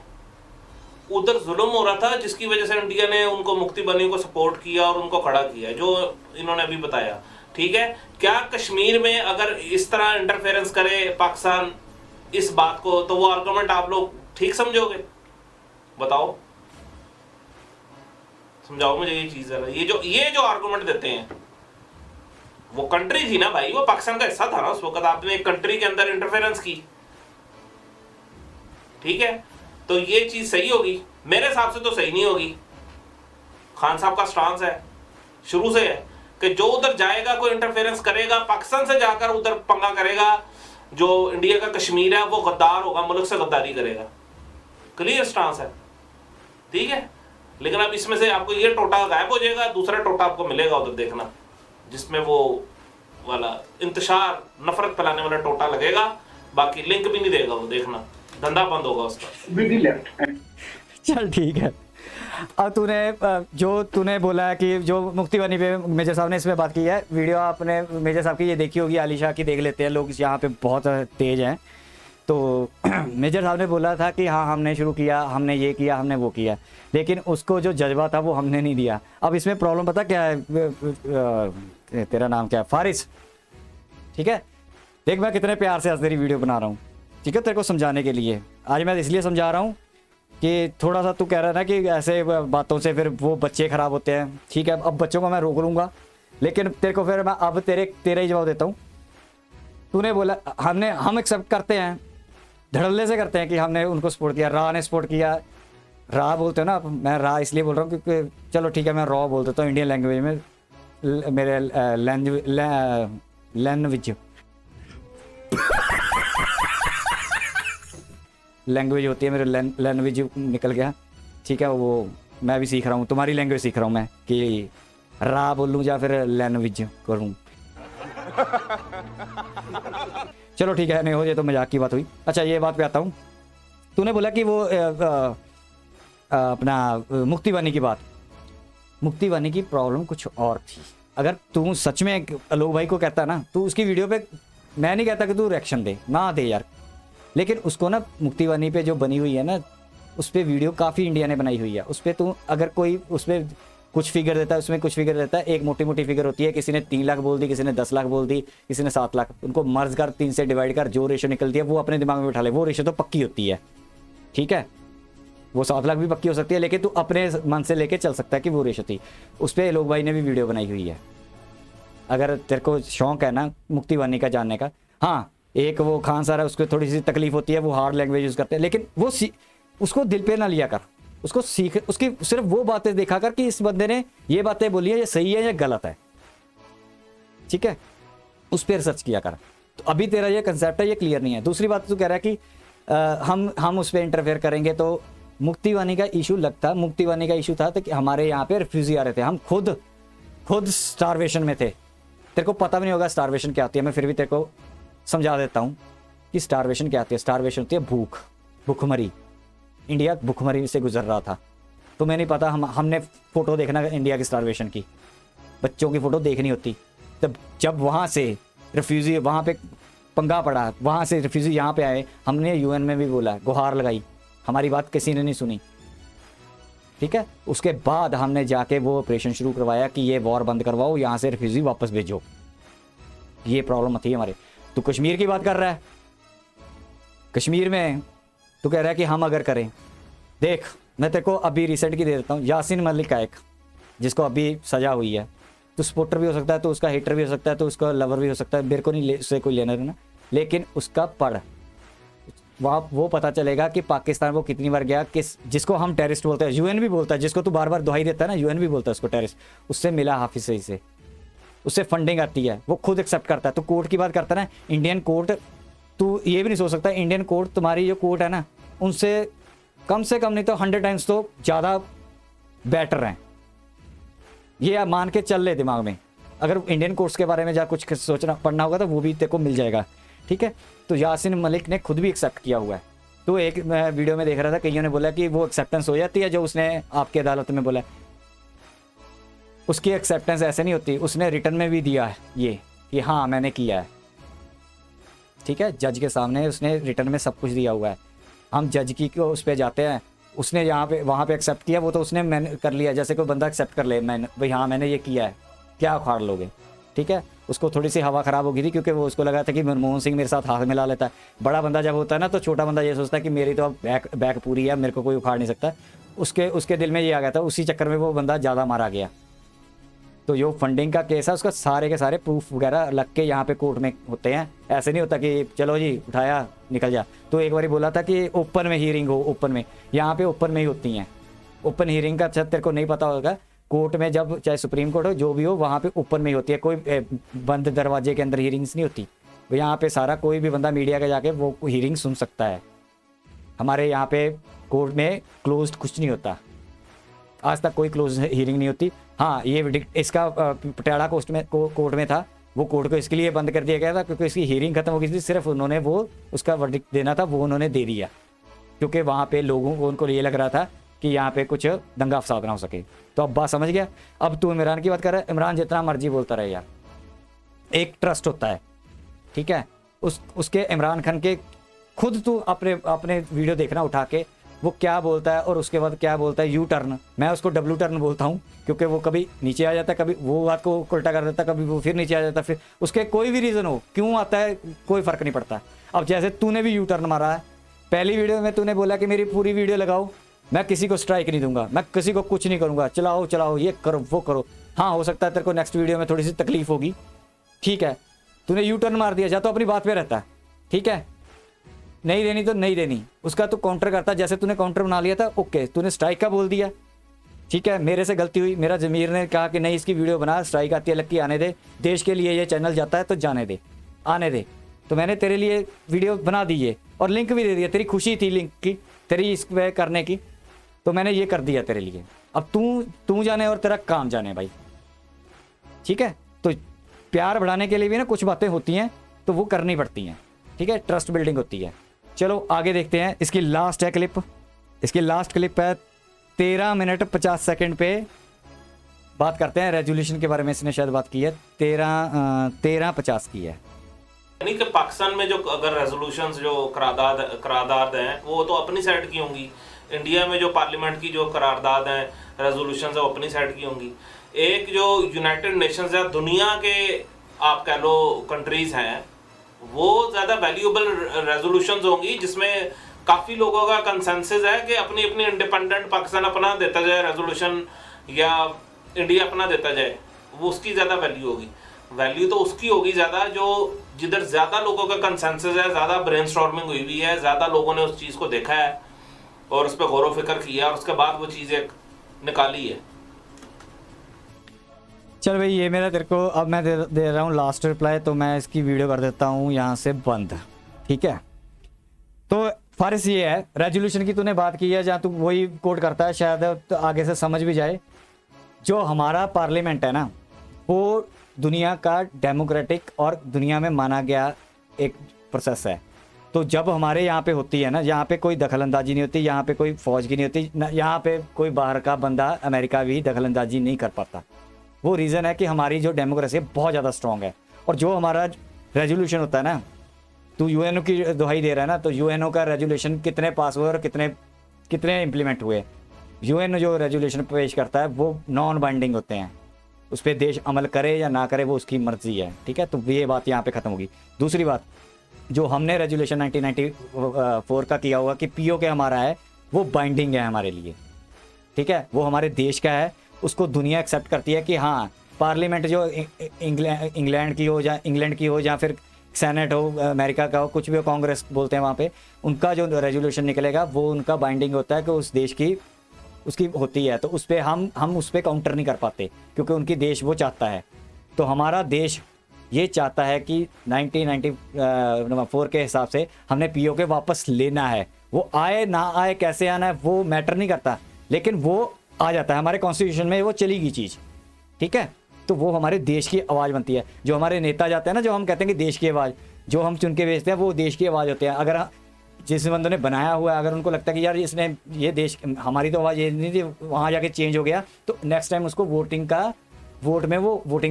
उधर जुल्म हो रहा था जिसकी वजह से इंडिया ने उनको मुक्ति बनी को सपोर्ट किया और उनको खड़ा किया, जो इन्होंने अभी बताया, ठीक है। क्या कश्मीर में अगर इस तरह इंटरफेरेंस करे पाकिस्तान इस बात को, तो वो आर्गुमेंट आप लोग ठीक समझोगे? बताओ, समझाओ मुझे ये चीज है। ये जो आर्गुमेंट देते हैं, वो कंट्री थी ना भाई, वो पाकिस्तान का हिस्सा था ना उस वक्त, आपने एक कंट्री के अंदर इंटरफेरेंस की, ठीक है। तो ये चीज सही होगी? मेरे हिसाब से तो सही नहीं होगी। खान साहब का स्टांस है शुरू से है कि जो उधर जाएगा कोई इंटरफेरेंस करेगा, पाकिस्तान से जाकर उधर पंगा करेगा, जो इंडिया का कश्मीर है वो गद्दार होगा, मुल्क से गद्दारी करेगा, क्लियर स्टांस है, ठीक है। लेकिन अब इसमें से आपको ये टोटा गायब हो जाएगा, दूसरा टोटा आपको मिलेगा उधर, देखना, जिसमें वो वाला इंतशार नफरत फैलाने वाला टोटा लगेगा, बाकी लिंक भी नहीं देगा वो, देखना, धंधा बंद होगा उसका। चल ठीक है। अब तूने बोला है कि जो मुक्ति बनी पे मेजर साहब ने इसमें बात की है, वीडियो आपने मेजर साहब की ये देखी होगी, आलिशा की देख लेते हैं लोग, यहाँ पे बहुत तेज हैं। तो मेजर साहब ने बोला था कि हाँ हमने शुरू किया, हमने ये किया, हमने वो किया, लेकिन उसको जो जज्बा था वो हमने नहीं दिया। अब इसमें प्रॉब्लम पता क्या है, तेरा नाम क्या है, फारिस, ठीक है। देख मैं कितने प्यार से आज तेरी वीडियो बना रहा हूँ, ठीक है, तेरे को समझाने के लिए। आज मैं इसलिए समझा रहा हूँ कि थोड़ा सा तू कह रहा है ना कि ऐसे बातों से फिर वो बच्चे खराब होते हैं, ठीक है अब बच्चों को मैं रोक लूँगा, लेकिन तेरे को फिर मैं अब तेरा ही जवाब देता हूँ। तूने बोला हम एक्सेप्ट करते हैं, धड़ल्ले से करते हैं कि हमने उनको सपोर्ट किया, रा ने सपोर्ट किया, रा बोलते हो ना, मैं रा इसलिए बोल रहा हूँ क्योंकि चलो ठीक है मैं रॉ बोल देता हूँ इंडियन लैंग्वेज में, मेरे लैंग्वेज होती है, मेरे लैंग्वेज निकल गया, ठीक है वो मैं भी सीख रहा हूँ, तुम्हारी लैंग्वेज सीख रहा हूँ मैं कि रा बोलूँ या फिर लैंग्वेज करूँ। चलो ठीक है, नहीं हो जाए तो मजाक की बात हुई। अच्छा ये बात पे आता हूँ, तूने बोला कि वो अपना मुक्ति वानी की बात, मुक्ति वानी की प्रॉब्लम कुछ और थी। अगर तू सच में लोग भाई को कहता ना, तू उसकी वीडियो पे, मैं नहीं कहता कि तू रिएक्शन दे ना दे यार, लेकिन उसको ना मुक्ति वानी पे जो बनी हुई है ना, उस पर वीडियो काफ़ी इंडिया ने बनाई हुई है, उस पर तू अगर कोई उस पर कुछ फिगर देता है, उसमें कुछ फिगर देता है, एक मोटी मोटी फिगर होती है, किसी ने 3 लाख बोल दी, किसी ने 10 लाख बोल दी, किसी ने 7 लाख, उनको मर्ज कर 3 से डिवाइड कर, जो रेशो निकलती है वो अपने दिमाग में बिठा ले, वो रेशो तो पक्की होती है, ठीक है वो 7 लाख भी पक्की हो सकती है, लेकिन तू अपने मन से लेके चल सकता है कि वो रेशो थी। उस पर लोग भाई ने भी वीडियो बनाई हुई है, अगर तेरे को शौक है ना मुक्ति वानी का जानने का। हाँ एक वो खान सारा, उसको थोड़ी सी तकलीफ होती है, वो हार्ड लैंग्वेज यूज़ करते हैं, लेकिन वो उसको दिल पे ना लिया कर, उसको सीख, उसकी सिर्फ वो बातें देखा कर कि इस बंदे ने ये बातें बोली है, ये सही है या गलत है, ठीक है उस पर रिसर्च किया कर। तो अभी तेरा ये कंसेप्ट है ये क्लियर नहीं है। दूसरी बात तू कह रहा है कि हम उस पर इंटरफेयर करेंगे, तो मुक्ति वानी का इशू लगता, मुक्ति वानी का इशू था तो कि हमारे यहाँ पे रिफ्यूजी आ रहे थे, हम खुद स्टारवेशन में थे। तेरे को पता भी नहीं होगा स्टारवेशन क्या होती है, मैं फिर भी तेरे को समझा देता हूँ कि स्टारवेशन क्या होती है। स्टारवेशन होती है भूखमरी। इंडिया भूखमरी से गुजर रहा था, तो मैं नहीं पता, हमने फ़ोटो देखना इंडिया की स्टारवेशन की, बच्चों की फ़ोटो देखनी होती। तब जब वहाँ से रिफ्यूज़ी, वहाँ पे पंगा पड़ा, वहाँ से रिफ्यूज़ी यहाँ पे आए, हमने यूएन में भी बोला, गुहार लगाई, हमारी बात किसी ने नहीं सुनी, ठीक है। उसके बाद हमने जाके वो ऑपरेशन शुरू करवाया कि ये वॉर बंद करवाओ, यहाँ से रिफ्यूज़ी वापस भेजो, ये प्रॉब्लम थी हमारे। तो कश्मीर की बात कर रहा है, कश्मीर में तो कह रहा है कि हम अगर करें, देख मैं तेरे को अभी रिसेंट की दे देता हूँ, यासीन मलिक का एक, जिसको अभी सजा हुई है, तो सपोर्टर भी हो सकता है, तो उसका हेटर भी हो सकता है, तो उसका लवर भी हो सकता है, मेरे को नहीं उससे कोई लेना देना, लेकिन उसका पढ़, वहाँ वो पता चलेगा कि पाकिस्तान वो कितनी बार गया, जिसको हम टेररिस्ट बोलते हैं, यूएन भी बोलता है, जिसको तू बार बार दुहाई देता है ना, यूएन भी बोलता है उसको टेररिस्ट, उससे मिला हाफिज सईद से, उससे फंडिंग आती है, वो खुद एक्सेप्ट करता है। तो कोर्ट की बात करता है ना, इंडियन कोर्ट, तू ये भी नहीं सोच सकता इंडियन कोर्ट, तुम्हारी जो कोर्ट है ना, उनसे कम से कम नहीं तो 100 टाइम्स तो ज़्यादा बेटर हैं, ये आप मान के चल ले दिमाग में। अगर इंडियन कोर्ट्स के बारे में जा कुछ सोचना पढ़ना होगा तो वो भी तेरे को मिल जाएगा, ठीक है। तो यासीन मलिक ने खुद भी एक्सेप्ट किया हुआ है। तो एक मैं वीडियो में देख रहा था, कईयों ने बोला कि वो एक्सेप्टेंस हो जाती है जो उसने आपकी अदालत में बोला, उसकी एक्सेप्टेंस ऐसे नहीं होती, उसने रिटर्न में भी दिया है ये कि हाँ मैंने किया है, ठीक है, जज के सामने उसने रिटर्न में सब कुछ दिया हुआ है। हम जज की को उस पर जाते हैं, उसने यहाँ पे वहाँ पे एक्सेप्ट किया, वो तो उसने मैंने कर लिया, जैसे कोई बंदा एक्सेप्ट कर ले मैंने भाई हाँ मैंने ये किया है, क्या उखाड़ लोगे, ठीक है। उसको थोड़ी सी हवा ख़राब हो गई थी क्योंकि वो उसको लगा था कि मनमोहन सिंह मेरे साथ हाथ मिला लेता है। बड़ा बंदा जब होता है ना तो छोटा बंदा ये सोचता है कि मेरी तो अब बैक पूरी है, मेरे को कोई उखाड़ नहीं सकता, उसके दिल में ये आ गया था, उसी चक्कर में वो बंदा ज़्यादा मारा गया। तो जो फंडिंग का केस है उसका सारे के सारे प्रूफ वगैरह लग के यहाँ पे कोर्ट में होते हैं, ऐसे नहीं होता कि चलो जी उठाया निकल जा। तो एक बार बोला था कि ओपन में हीयरिंग हो, ओपन में, यहाँ पे ओपन में ही होती हैं। ओपन हीयरिंग का तेरे को नहीं पता होगा, कोर्ट में जब चाहे सुप्रीम कोर्ट हो जो भी हो वहाँ पे ओपन में ही होती है, कोई बंद दरवाजे के अंदर हीयरिंग्स नहीं होती। यहाँ पे सारा कोई भी बंदा मीडिया का जाके वो हीयरिंग सुन सकता है। हमारे यहाँ पे कोर्ट में क्लोज्ड कुछ नहीं होता, आज तक कोई क्लोज हीयरिंग नहीं होती। हाँ ये इसका पटियाला कोर्ट में था, वो कोर्ट को इसके लिए बंद कर दिया गया था क्योंकि इसकी हीयरिंग खत्म हो गई थी, सिर्फ उन्होंने वो उसका वर्डिक्ट देना था वो उन्होंने दे दिया, क्योंकि वहाँ पे लोगों को उनको ये लग रहा था कि यहाँ पे कुछ दंगा फसाद ना हो सके। तो अब बात समझ गया। अब तू इमरान की बात कर रहा है, इमरान जितना मर्जी बोलता रहे यार, एक ट्रस्ट होता है, ठीक है। उसके इमरान खान के खुद तू अपने वीडियो देखना उठा के, वो क्या बोलता है और उसके बाद क्या बोलता है, यू टर्न, मैं उसको डब्ल्यू टर्न बोलता हूँ क्योंकि वो कभी नीचे आ जाता है, कभी वो बात को उल्टा कर देता है, कभी वो फिर नीचे आ जाता है, फिर उसके कोई भी रीज़न हो क्यों आता है कोई फ़र्क नहीं पड़ता। अब जैसे तूने भी यू टर्न मारा है, पहली वीडियो में तूने बोला कि मेरी पूरी वीडियो लगाओ, मैं किसी को स्ट्राइक नहीं दूंगा, मैं किसी को कुछ नहीं करूंगा, चलाओ चलाओ ये करो वो करो। हाँ हो सकता है तेरे को नेक्स्ट वीडियो में थोड़ी सी तकलीफ होगी, ठीक है, तूने यू टर्न मार दिया, जा तो अपनी बात पे रहता है, ठीक है, नहीं देनी तो नहीं देनी, उसका तो काउंटर करता, जैसे तूने काउंटर बना लिया था, ओके तूने स्ट्राइक का बोल दिया, ठीक है, मेरे से गलती हुई, मेरा ज़मीर ने कहा कि नहीं इसकी वीडियो बना, स्ट्राइक आती है लक्की आने दे, देश के लिए ये चैनल जाता है तो जाने दे, आने दे, तो मैंने तेरे लिए वीडियो बना दी है और लिंक भी दे दिया, तेरी खुशी थी लिंक की, तेरी इस पे करने की, तो मैंने ये कर दिया तेरे लिए। अब तू जाने और तेरा काम जाने भाई, ठीक है। तो प्यार बढ़ाने के लिए भी ना कुछ बातें होती हैं तो वो करनी पड़ती हैं, ठीक है, ट्रस्ट बिल्डिंग होती है। चलो आगे देखते हैं, इसकी लास्ट है क्लिप, इसकी लास्ट क्लिप है 13 मिनट 50 सेकंड पे बात करते हैं रेजोल्यूशन के बारे में, इसने शायद बात की है 13:50 की है। यानी कि पाकिस्तान में जो अगर रेजोल्यूशंस जो करारदाद हैं वो तो अपनी साइड की होंगी, इंडिया में जो पार्लियामेंट की जो करारदाद हैं रेजोल्यूशंस है वो अपनी साइड की होंगी। एक जो यूनाइटेड नेशंस है, दुनिया के आप कह लो कंट्रीज हैं, वो ज़्यादा वैल्यूएबल रेजोल्यूशंस होंगी जिसमें काफ़ी लोगों का कंसेंसस है कि अपनी अपनी इंडिपेंडेंट पाकिस्तान अपना देता जाए रेजोल्यूशन या इंडिया अपना देता जाए, वो उसकी ज़्यादा वैल्यू होगी। वैल्यू तो उसकी होगी ज़्यादा जो जिधर ज़्यादा लोगों का कंसेंसस है, ज़्यादा ब्रेनस्टॉर्मिंग हुई हुई है, ज़्यादा लोगों ने उस चीज़ को देखा है और उस पर गौर व फिक्र किया और उसके बाद वो चीज़ एक निकाली है। चल भाई ये मेरा तेरे को अब मैं दे रहा हूँ लास्ट रिप्लाई, तो मैं इसकी वीडियो कर देता हूँ यहाँ से बंद, ठीक है। तो फारिस ये है, रेजोल्यूशन की तूने बात की है, जहाँ तू वही कोट करता है, शायद तो आगे से समझ भी जाए। जो हमारा पार्लियामेंट है ना, वो दुनिया का डेमोक्रेटिक और दुनिया में माना गया एक प्रोसेस है। तो जब हमारे यहाँ पे होती है ना, यहाँ पे कोई दखलंदाजी नहीं होती, यहाँ पे कोई फौज की नहीं होती, यहाँ पे कोई बाहर का बंदा अमेरिका भी दखलंदाजी नहीं कर पाता। वो रीज़न है कि हमारी जो डेमोक्रेसी बहुत ज़्यादा स्ट्रॉन्ग है। और जो हमारा रेजोल्यूशन होता है ना, तू यूएनओ की दुहाई दे रहा है ना, तो यूएनओ का रेजोल्यूशन कितने पास हुए और कितने इम्प्लीमेंट हुए। यूएनओ जो रेजोल्यूशन पेश करता है वो नॉन बाइंडिंग होते हैं, उस पर देश अमल करे या ना करे वो उसकी मर्जी है, ठीक है। तो ये बात यहाँ पे ख़त्म होगी। दूसरी बात, जो हमने रेजोल्यूशन 1994 का किया हुआ कि पीओके हमारा है, वो बाइंडिंग है हमारे लिए, ठीक है, वो हमारे देश का है, उसको दुनिया एक्सेप्ट करती है कि हाँ पार्लियामेंट जो इंग्लैंड की हो या इंग्लैंड की हो या फिर सेनेट हो अमेरिका का हो, कुछ भी हो, कांग्रेस बोलते हैं वहाँ पे, उनका जो रेजोल्यूशन निकलेगा वो उनका बाइंडिंग होता है कि उस देश की उसकी होती है। तो उस पर हम उस पर काउंटर नहीं कर पाते क्योंकि उनकी देश वो चाहता है। तो हमारा देश ये चाहता है कि 1994 के हिसाब से हमने पीओके वापस लेना है। वो आए ना आए, कैसे आना है वो मैटर नहीं करता, लेकिन वो आ जाता है हमारे कॉन्स्टिट्यूशन में, वो चली गई चीज़, ठीक है। तो वो हमारे देश की आवाज़ बनती है। जो हमारे नेता जाते हैं ना, जो हम कहते हैं कि देश की आवाज़, जो हम चुन के भेजते हैं वो देश की आवाज़ होते हैं। अगर जिस बंदों ने बनाया हुआ है, अगर उनको लगता है कि यार इसने ये देश, हमारी तो आवाज़ ये नहीं थी, वहाँ जाके चेंज हो गया, तो नेक्स्ट टाइम उसको वोटिंग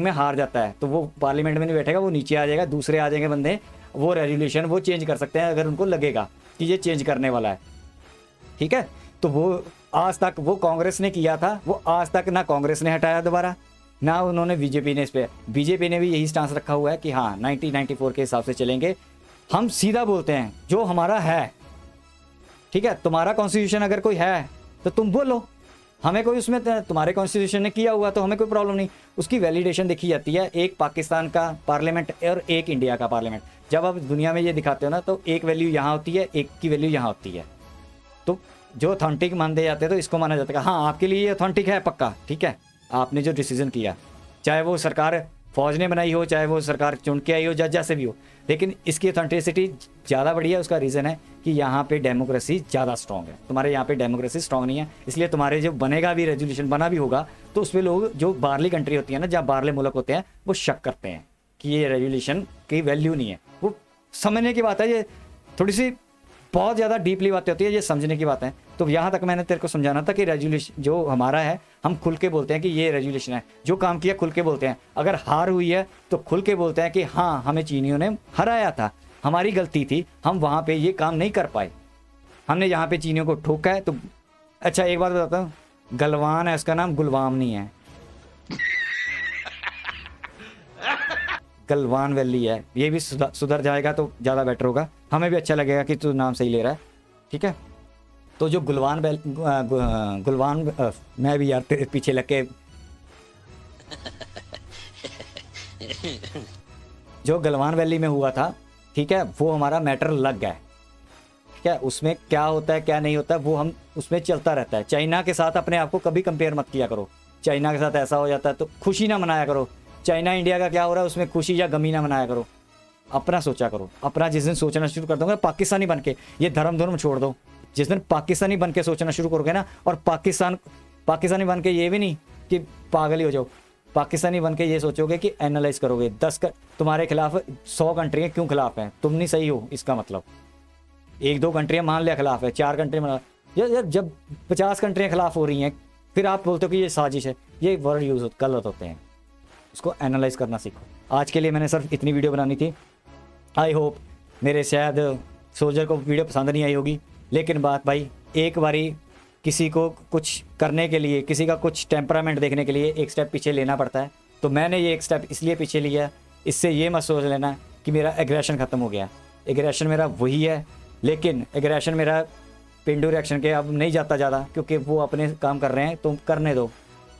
में हार जाता है, तो वो पार्लियामेंट में नहीं बैठेगा, वो नीचे आ जाएगा, दूसरे आ जाएंगे बंदे, वो रेजोल्यूशन वो चेंज कर सकते हैं अगर उनको लगेगा कि ये चेंज करने वाला है, ठीक है। तो वो आज तक वो कांग्रेस ने किया था, वो आज तक ना कांग्रेस ने हटाया दोबारा, ना उन्होंने बीजेपी ने इस पर, बीजेपी ने भी यही स्टांस रखा हुआ है कि हाँ 1994 के हिसाब से चलेंगे। हम सीधा बोलते हैं जो हमारा है, ठीक है। तुम्हारा कॉन्स्टिट्यूशन अगर कोई है तो तुम बोलो, हमें कोई उसमें, तुम्हारे कॉन्स्टिट्यूशन ने किया हुआ तो हमें कोई प्रॉब्लम नहीं। उसकी वैलिडेशन देखी जाती है, एक पाकिस्तान का पार्लियामेंट और एक इंडिया का पार्लियामेंट। जब आप दुनिया में ये दिखाते हो ना, तो एक वैल्यू यहाँ होती है, एक की वैल्यू यहाँ होती है। तो जो ऑथेंटिक मानते जाते हैं तो इसको माना जाता है हाँ आपके लिए ये ऑथेंटिक है पक्का, ठीक है, आपने जो डिसीजन किया, चाहे वो सरकार फौज ने बनाई हो, चाहे वो सरकार चुन के आई हो, जैसे भी हो, लेकिन इसकी ऑथेंटिसिटी ज़्यादा बढ़िया है। उसका रीज़न है कि यहाँ पे डेमोक्रेसी ज़्यादा स्ट्रॉन्ग है, तुम्हारे यहाँ पे डेमोक्रेसी स्ट्रॉन्ग नहीं है, इसलिए तुम्हारे जो बनेगा भी रेजोल्यूशन बना भी होगा तो उस पर लोग, जो बाहरली कंट्री होती है ना, जहाँ बाहरले मुल्क होते हैं, वो शक करते हैं कि ये रेजोल्यूशन की वैल्यू नहीं है। वो समझने की बात है, ये थोड़ी सी बहुत ज़्यादा डीपली बातें होती है, ये समझने की बात है। तो यहाँ तक मैंने तेरे को समझाना था कि रेजोल्यूशन जो हमारा है, हम खुल के बोलते हैं कि ये रेजोल्यूशन है, जो काम किया खुल के बोलते हैं। अगर हार हुई है तो खुल के बोलते हैं कि हाँ हमें चीनियों ने हराया था, हमारी गलती थी, हम वहाँ पे ये काम नहीं कर पाए, हमने यहाँ पे चीनियों को ठोका है। तो अच्छा एक बात बताता हूँ, गलवान है, उसका नाम गुलवाम नहीं है, गलवान वैली है। ये भी सुधर जाएगा तो ज़्यादा बेटर होगा, हमें भी अच्छा लगेगा कि तू नाम सही ले रहा है, ठीक है। तो जो गुलवान मैं भी यार तेरे पीछे लग के जो गलवान वैली में हुआ था, ठीक है, वो हमारा मैटर लग गया है, ठीक है। उसमें क्या होता है क्या नहीं होता है वो हम उसमें चलता रहता है। चाइना के साथ अपने आप को कभी कंपेयर मत किया करो। चाइना के साथ ऐसा हो जाता है तो खुशी ना मनाया करो। चाइना इंडिया का क्या हो रहा है उसमें खुशी या गमी ना मनाया करो। अपना सोचा करो। अपना जिस दिन सोचना शुरू कर दोगे पाकिस्तानी बन के, ये धर्म छोड़ दो। जिस दिन पाकिस्तानी बन के सोचना शुरू करोगे ना, और पाकिस्तानी बन के ये भी नहीं कि पागल ही हो जाओ, पाकिस्तानी बन के ये सोचोगे कि एनालाइज करोगे तुम्हारे खिलाफ 100 कंट्रियाँ क्यों खिलाफ हैं, तुम नहीं सही हो, इसका मतलब 1-2 कंट्रियाँ मान लिया खिलाफ है, 4 कंट्रियाँ यार जब 50 कंट्रियाँ खिलाफ हो रही हैं फिर आप बोलते हो कि ये साजिश है। ये वर्ड यूज गलत होते हैं, उसको एनालाइज करना सीखो। आज के लिए मैंने सिर्फ इतनी वीडियो बनानी थी। आई होप मेरे शायद सोल्जर को वीडियो पसंद नहीं आई होगी, लेकिन बात भाई एक बारी किसी को कुछ करने के लिए, किसी का कुछ टेम्परामेंट देखने के लिए एक स्टेप पीछे लेना पड़ता है। तो मैंने ये एक स्टेप इसलिए पीछे लिया, इससे ये मत सोच लेना कि मेरा एग्रेशन ख़त्म हो गया। एग्रेशन मेरा वही है, लेकिन एग्रेशन मेरा पेंडू रिएक्शन के अब नहीं जाता ज़्यादा, क्योंकि वो अपने काम कर रहे हैं तो करने दो,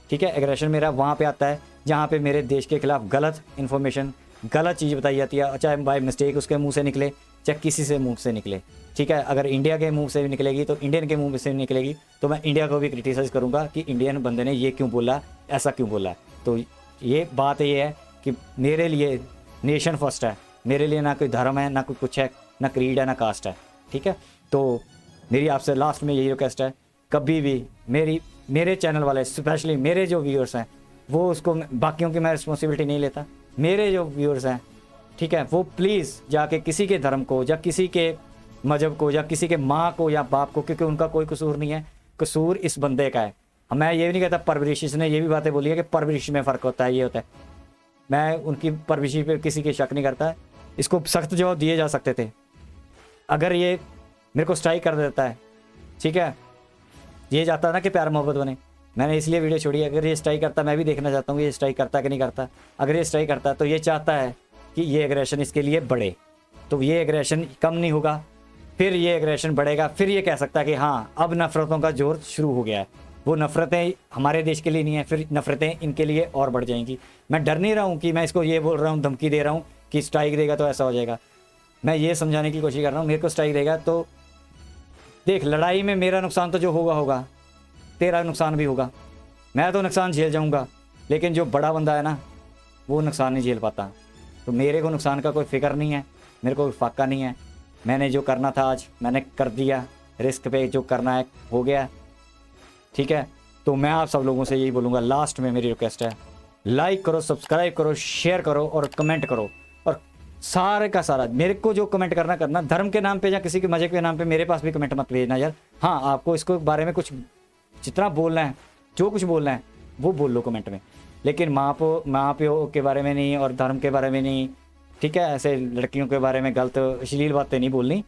ठीक है। एग्रेशन मेरा वहाँ पे आता है जहाँ पे मेरे देश के खिलाफ गलत इन्फॉर्मेशन, गलत चीज़ बताई जाती है, चाहे बाय मिस्टेक उसके मुंह से निकले चाहे किसी से मुंह से निकले, ठीक है। अगर इंडिया के मुंह से भी निकलेगी तो इंडियन के मुंह से निकलेगी तो मैं इंडिया को भी क्रिटिसाइज़ करूँगा कि इंडियन बंदे ने ये क्यों बोला, ऐसा क्यों बोला। तो ये बात ये है कि मेरे लिए नेशन फर्स्ट है, मेरे लिए ना कोई धर्म है, ना कोई कुछ है, ना क्रीड है, ना कास्ट है, ठीक है। तो मेरी आपसे लास्ट में यही रिक्वेस्ट है, कभी भी मेरे चैनल वाले स्पेशली मेरे जो व्यूअर्स हैं वो उसको, बाकियों की मैं रिस्पॉन्सिबिलिटी नहीं लेता, मेरे जो व्यूअर्स हैं, ठीक है, वो प्लीज़ जाके किसी के धर्म को या किसी के मजहब को या किसी के माँ को या बाप को, क्योंकि उनका कोई कसूर नहीं है, कसूर इस बंदे का है। मैं ये भी नहीं कहता परवरिश, इसने ये भी बातें बोली है कि परवरिश में फ़र्क होता है, ये होता है। मैं उनकी परवरिश पे किसी के शक नहीं करता। इसको सख्त जवाब दिए जा सकते थे। अगर ये मेरे को स्ट्राइक कर देता है, ठीक है, ये जाता ना कि प्यार मोहब्बत बने, मैंने इसलिए वीडियो छोड़ी। अगर ये स्ट्राइक करता, मैं भी देखना चाहता हूँ ये स्ट्राइक करता कि नहीं करता। अगर ये स्ट्राइक करता तो ये चाहता है कि ये एग्रेशन इसके लिए बढ़े, तो ये एग्रेशन कम नहीं होगा, फिर ये एग्रेशन बढ़ेगा, फिर ये कह सकता है कि हाँ अब नफ़रतों का जोर शुरू हो गया है। वो नफ़रतें हमारे देश के लिए नहीं है, फिर नफ़रतें इनके लिए और बढ़ जाएंगी। मैं डर नहीं रहा हूँ कि मैं इसको ये बोल रहा हूँ, धमकी दे रहा हूँ कि स्ट्राइक देगा तो ऐसा हो जाएगा। मैं ये समझाने की कोशिश कर रहा हूँ, मेरे को स्ट्राइक देगा तो देख, लड़ाई में मेरा नुकसान तो जो होगा तेरा नुकसान भी होगा, मैं तो नुकसान झेल जाऊँगा, लेकिन जो बड़ा बंदा है ना वो नुकसान नहीं झेल पाता। तो मेरे को नुकसान का कोई फिक्र नहीं है, मेरे को कोई फाका नहीं है। मैंने जो करना था आज मैंने कर दिया, रिस्क पे जो करना है हो गया, ठीक है। तो मैं आप सब लोगों से यही बोलूँगा, लास्ट में मेरी रिक्वेस्ट है, लाइक करो, सब्सक्राइब करो, शेयर करो और कमेंट करो। और सारे का सारा मेरे को जो कमेंट करना, धर्म के नाम पे या किसी के मज़े के नाम पे मेरे पास भी कमेंट मत भेजना यार। हाँ, आपको इसको बारे में कुछ जितना बोलना है, जो कुछ बोलना है वो बोल लो कमेंट में, लेकिन माँ प्यो के बारे में नहीं और धर्म के बारे में नहीं, ठीक है। ऐसे लड़कियों के बारे में गलत अश्लील बातें नहीं बोलनी,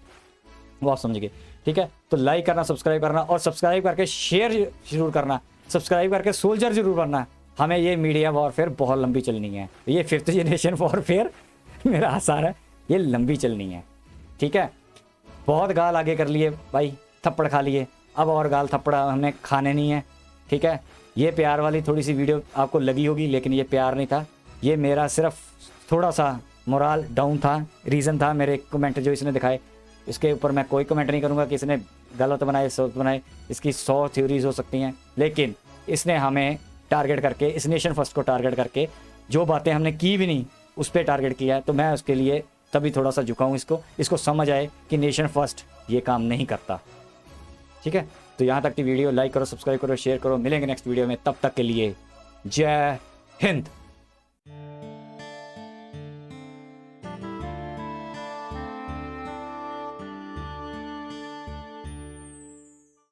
वो आप समझिए, ठीक है। तो लाइक करना, सब्सक्राइब करना और सब्सक्राइब करके शेयर जरूर करना, सब्सक्राइब करके सोल्जर जरूर बनना। हमें ये मीडिया वॉरफेयर बहुत लंबी चलनी है, ये 5th जनरेशन वॉरफेयर मेरा आसार है, ये लंबी चलनी है, ठीक है। बहुत गाल आगे कर लिए भाई, थप्पड़ खा लिए, अब और गाल थप्पड़ हमने खाने नहीं है, ठीक है। ये प्यार वाली थोड़ी सी वीडियो आपको लगी होगी, लेकिन ये प्यार नहीं था, ये मेरा सिर्फ थोड़ा सा मोरल डाउन था, रीज़न था। मेरे कमेंट जो इसने दिखाए इसके ऊपर मैं कोई कमेंट नहीं करूँगा कि इसने गलत बनाए सही बनाए, इसकी 100 थ्योरीज हो सकती हैं, लेकिन इसने हमें टारगेट करके, इस नेशन फर्स्ट को टारगेट करके जो बातें हमने की भी नहीं उस पर टारगेट किया है। तो मैं उसके लिए तभी थोड़ा सा झुकाऊँ, इसको समझ आए कि नेशन फर्स्ट ये काम नहीं करता, ठीक है। तो यहाँ तक की वीडियो लाइक करो, सब्सक्राइब करो, शेयर करो। मिलेंगे नेक्स्ट वीडियो में, तब तक के लिए जय हिंद।